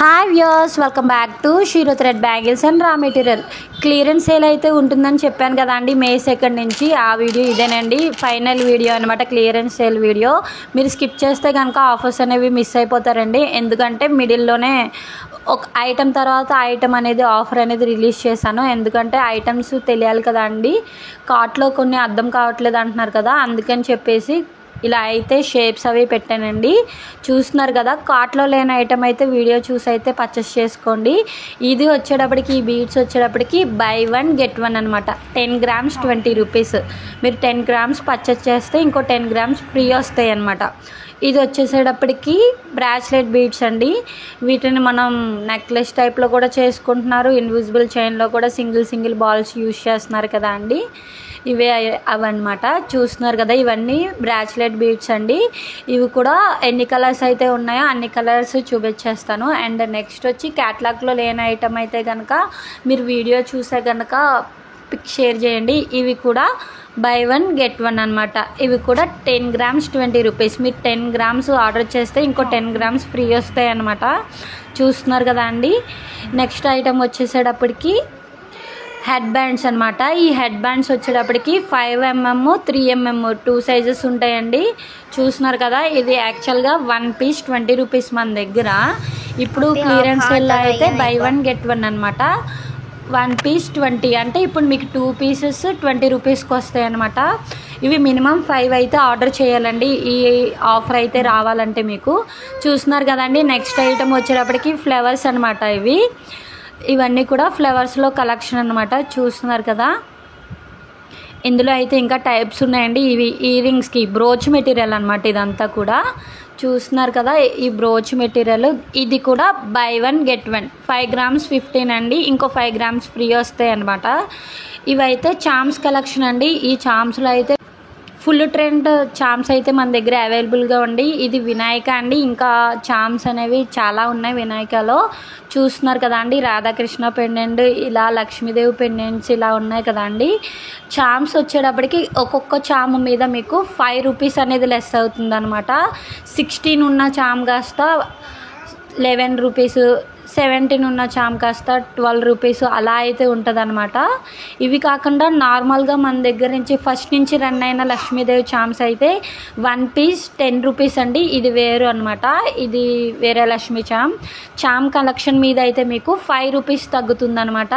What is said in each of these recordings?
Hi viewers, welcome back to shero thread bangles and raw material. Clearance sale అయితే ఉంటుందని చెప్పాను కదా అండి, మే 2 నుంచి. ఆ వీడియో ఇదేనండి, ఫైనల్ వీడియో అనమాట, క్లియరెన్స్ సేల్ వీడియో. మీరు స్కిప్ చేస్తే కనుక ఆఫర్స్ అనేవి మిస్ అయిపోతారండి. ఎందుకంటే మిడిల్లోనే ఒక ఐటమ్ తర్వాత ఐటమ్ అనేది ఆఫర్ అనేది రిలీజ్ చేశాను. ఎందుకంటే ఐటమ్స్ తెలియాలి కదా అండి, కార్ట్లో కొన్ని అర్థం కావట్లేదు అంటున్నారు కదా, అందుకని చెప్పేసి ఇలా అయితే షేప్స్ అవి పెట్టానండి. చూస్తున్నారు కదా, కార్ట్లో లేని ఐటమ్ అయితే వీడియో చూసి అయితే పర్చేస్ చేసుకోండి. ఇది వచ్చేటప్పటికి, ఈ బీడ్స్ వచ్చేటప్పటికి బై 1 get 1 అనమాట. 10 grams 20 rupees. మీరు 10 grams పర్చేస్ చేస్తే ఇంకో 10 grams ఫ్రీ వస్తాయి అనమాట. ఇది వచ్చేసేటప్పటికి బ్రాస్లెట్ బీడ్స్ అండి. వీటిని మనం నెక్లెస్ టైప్లో కూడా చేసుకుంటున్నారు, ఇన్విజిబుల్ చైన్లో కూడా సింగిల్ బాల్స్ యూజ్ చేస్తున్నారు కదా అండి. ఇవే అవన్నమాట. చూస్తున్నారు కదా, ఇవన్నీ బ్రాస్లెట్ బీడ్స్ అండి. ఇవి కూడా ఎన్ని కలర్స్ అయితే ఉన్నాయో అన్ని కలర్స్ చూపించేస్తాను. అండ్ నెక్స్ట్ వచ్చి క్యాటలాగ్లో లేని ఐటమ్ అయితే కనుక మీరు వీడియో చూసే కనుక పిక్ షేర్ చేయండి. ఇవి కూడా బై 1 get 1 అనమాట. ఇవి కూడా 10 grams 20 rupees. మీరు 10 grams ఆర్డర్ చేస్తే ఇంకో 10 grams ఫ్రీ వస్తాయి అనమాట. చూస్తున్నారు కదా అండి. నెక్స్ట్ ఐటమ్ వచ్చేసేటప్పటికి హెడ్ బ్యాండ్స్ అనమాట. ఈ హెడ్ బ్యాండ్స్ వచ్చేటప్పటికి 5mm 3mm 2 సైజెస్ ఉంటాయండి. చూస్తున్నారు కదా, ఇది యాక్చువల్గా 1 piece 20 rupees మన దగ్గర. ఇప్పుడు క్లియరెన్స్ సేల్ అయితే బై 1 get 1 అనమాట. 1 piece 20 అంటే ఇప్పుడు మీకు 2 pieces 20 రూపీస్కి వస్తాయి అనమాట. ఇవి మినిమం 5 అయితే ఆర్డర్ చేయాలండి, ఈ ఆఫర్ అయితే రావాలంటే మీకు. చూస్తున్నారు కదండి. నెక్స్ట్ ఐటమ్ వచ్చేటప్పటికి ఫ్లవర్స్ అనమాట. ఇవన్నీ కూడా ఫ్లవర్స్లో కలెక్షన్ అనమాట. చూస్తున్నారు కదా, ఇందులో అయితే ఇంకా టైప్స్ ఉన్నాయండి. ఇవి ఇయర్ రింగ్స్కి బ్రోచ్ మెటీరియల్ అనమాట. ఇదంతా కూడా చూస్తున్నారు కదా, ఈ బ్రోచ్ మెటీరియల్. ఇది కూడా బై 1 get 1. 5 grams 15 అండి, ఇంకో 5 grams ఫ్రీ వస్తాయి అనమాట. ఇవైతే చామ్స్ కలెక్షన్ అండి. ఈ చామ్స్లో అయితే ఫుల్ ట్రెండ్ చామ్స్ అయితే మన దగ్గర అవైలబుల్గా ఉండి. ఇది వినాయక అండి, ఇంకా చామ్స్ అనేవి చాలా ఉన్నాయి వినాయకలో. చూస్తున్నారు కదా అండి, రాధాకృష్ణ పెండెంట్, ఇలా లక్ష్మీదేవి పెండెంట్స్ ఇలా ఉన్నాయి కదా అండి. చామ్స్ వచ్చేటప్పటికి ఒక్కొక్క చామ్ మీద మీకు 5 rupees అనేది లెస్ అవుతుంది అనమాట. 16 ఉన్న చామ్ కాస్త 11 rupees, 17 ఉన్న చామ్ కాస్త 12 rupees అలా అయితే ఉంటుంది అనమాట. ఇవి కాకుండా నార్మల్గా మన దగ్గర నుంచి ఫస్ట్ నుంచి రన్ అయిన లక్ష్మీదేవి చామ్స్ అయితే 1 piece 10 rupees అండి. ఇది వేరు అనమాట, ఇది వేరే లక్ష్మీ చామ్ కలెక్షన్ మీద అయితే మీకు 5 rupees తగ్గుతుంది అనమాట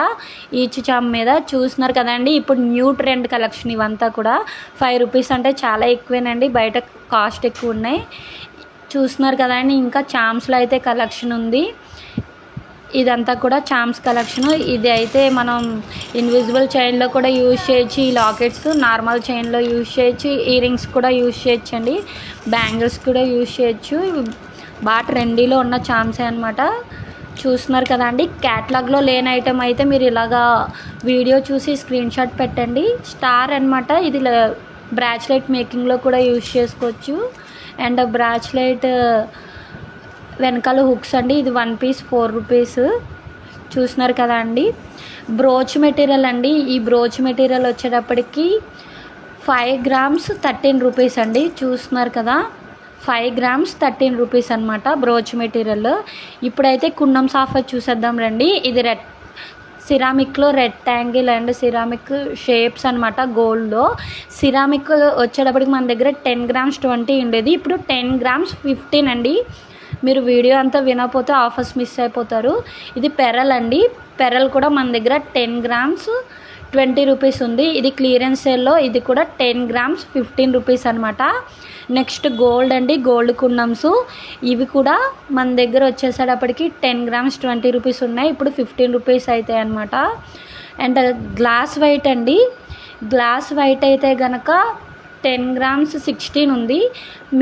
ఈచ్ చామ్ మీద. చూస్తున్నారు కదండి, ఇప్పుడు న్యూ ట్రెండ్ కలెక్షన్ ఇవంతా కూడా. 5 rupees అంటే చాలా ఎక్కువేనండి, బయట కాస్ట్ ఎక్కువ ఉన్నాయి. చూస్తున్నారు కదండి, ఇంకా చామ్స్లో అయితే కలెక్షన్ ఉంది. ఇదంతా కూడా చామ్స్ కలెక్షన్. ఇది అయితే మనం ఇన్విజిబుల్ చైన్లో కూడా యూజ్ చేయొచ్చు, ఈ లాకెట్స్ నార్మల్ చైన్లో యూజ్ చేయొచ్చు, ఇయర్ రింగ్స్ కూడా యూజ్ చేయొచ్చు అండి, బ్యాంగిల్స్ కూడా యూజ్ చేయొచ్చు. బాగా ట్రెండీలో ఉన్న చామ్సే అనమాట. చూస్తున్నారు కదా అండి, క్యాటలాగ్లో లేని ఐటమ్ అయితే మీరు ఇలాగా వీడియో చూసి స్క్రీన్ షాట్ పెట్టండి. స్టార్ అనమాట. ఇది బ్రాస్లెట్ మేకింగ్లో కూడా యూజ్ చేసుకోవచ్చు. అండ్ బ్రాస్లెట్ వెనకాల హుక్స్ అండి. ఇది 1 piece 4 rupees. చూస్తున్నారు కదా అండి. బ్రోచ్ మెటీరియల్ అండి. ఈ బ్రోచ్ మెటీరియల్ వచ్చేటప్పటికి 5 grams 13 rupees అండి. చూస్తున్నారు కదా, 5 grams 13 rupees అనమాట బ్రోచ్ మెటీరియల్. ఇప్పుడైతే కుందన్స్ ఆఫర్ చూసేద్దాం రండి. ఇది సిరామిక్లో రెక్టాంగిల్ అండ్ సిరామిక్ షేప్స్ అనమాట. గోల్డ్లో సిరామిక్ వచ్చేటప్పటికి మన దగ్గర 10 grams 20 ఉండేది, ఇప్పుడు 10 grams 15 అండి. మీరు వీడియో అంతా వినకపోతే ఆఫర్స్ మిస్ అయిపోతారు. ఇది పెరల్ అండి. పెరల్ కూడా మన దగ్గర 10 grams 20 rupees ఉంది. ఇది క్లియరెన్స్ సేల్లో. ఇది కూడా 10 grams 15 rupees అనమాట. నెక్స్ట్ గోల్డ్ అండి, గోల్డ్ కుందన్స్. ఇవి కూడా మన దగ్గర వచ్చేసేటప్పటికి 10 grams 20 rupees ఉన్నాయి, ఇప్పుడు 15 rupees అవుతాయి అనమాట. అండ్ గ్లాస్ వైట్ అండి. గ్లాస్ వైట్ అయితే కనుక 10 grams 16 ఉంది.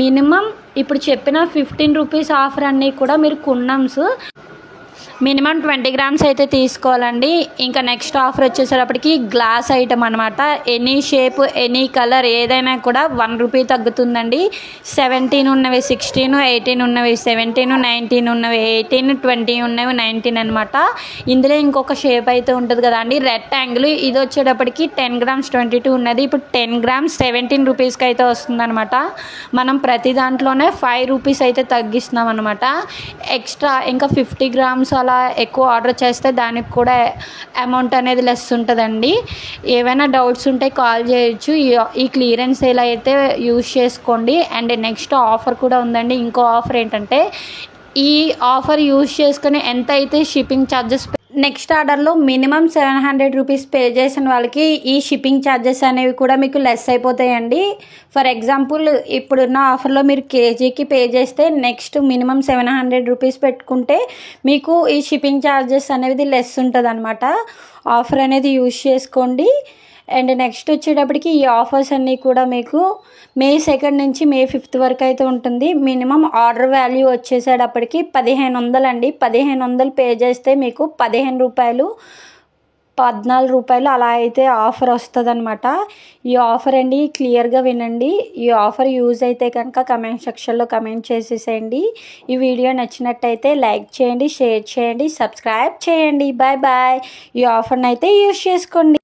మినిమం ఇప్పుడు చెప్పిన 15 rupees ఆఫర్ అన్నీ కూడా మీరు కుందన్స్ మినిమం 20 గ్రామ్స్ అయితే తీసుకోవాలండి. ఇంకా నెక్స్ట్ ఆఫర్ వచ్చేసేటప్పటికి గ్లాస్ ఐటమ్ అనమాట. ఎనీ షేప్ ఎనీ కలర్ ఏదైనా కూడా 1 రూపీ తగ్గుతుందండి. 17 ఉన్నవి 16, 18 ఉన్నవి 17, 19 ఉన్నవి 18, 20 ఉన్నవి 19 అనమాట. ఇందులో ఇంకొక షేప్ అయితే ఉంటుంది కదండి, రెక్టాంగిల్. ఇది వచ్చేటప్పటికి 10 గ్రామ్స్ 22 ఉన్నది. ఇప్పుడు 10 గ్రామ్స్ 17 రూపీస్కి అయితే వస్తుందన్నమాట. మనం ప్రతి దాంట్లోనే 5 రూపీస్ అయితే తగ్గిస్తున్నాం అనమాట. ఎక్స్ట్రా ఇంకా 50 గ్రామ్స్ అలా ఎక్కువ ఆర్డర్ చేస్తే దానికి కూడా అమౌంట్ అనేది లెస్ ఉంటుందండి. ఏవైనా డౌట్స్ ఉంటే కాల్ చేయొచ్చు. ఈ క్లియరెన్స్ సేల్ అయితే యూజ్ చేసుకోండి. అండ్ నెక్స్ట్ ఆఫర్ కూడా ఉందండి. ఇంకో ఆఫర్ ఏంటంటే, ఈ ఆఫర్ యూజ్ చేసుకుని ఎంత అయితే షిప్పింగ్ ఛార్జెస్ నెక్స్ట్ ఆర్డర్లో మినిమం 700 రూపీస్ పే చేసిన వాళ్ళకి ఈ షిప్పింగ్ ఛార్జెస్ అనేవి కూడా మీకు లెస్ అయిపోతాయండి. ఫర్ ఎగ్జాంపుల్ ఇప్పుడున్న ఆఫర్లో మీరు కేజీకి పే చేస్తే నెక్స్ట్ మినిమం 700 రూపీస్ పెట్టుకుంటే మీకు ఈ షిప్పింగ్ ఛార్జెస్ అనేది లెస్ ఉంటుంది అనమాట. ఆఫర్ అనేది యూజ్ చేసుకోండి. అండ్ నెక్స్ట్ వచ్చేటప్పటికి ఈ ఆఫర్స్ అన్నీ కూడా మీకు May 2 నుంచి May 5 వరకు అయితే ఉంటుంది. మినిమం ఆర్డర్ వాల్యూ వచ్చేసేటప్పటికి 1500 అండి. 1500 పే చేస్తే మీకు 15 రూపాయలు 14 రూపాయలు అలా అయితే ఆఫర్ వస్తుంది అనమాట. ఈ ఆఫర్ అండి క్లియర్గా వినండి. ఈ ఆఫర్ యూజ్ అయితే కనుక కమెంట్ సెక్షన్లో కమెంట్ చేసేసేయండి. ఈ వీడియో నచ్చినట్టయితే లైక్ చేయండి, షేర్ చేయండి, సబ్స్క్రైబ్ చేయండి. Bye bye. ఈ ఆఫర్ని అయితే యూజ్ చేసుకోండి.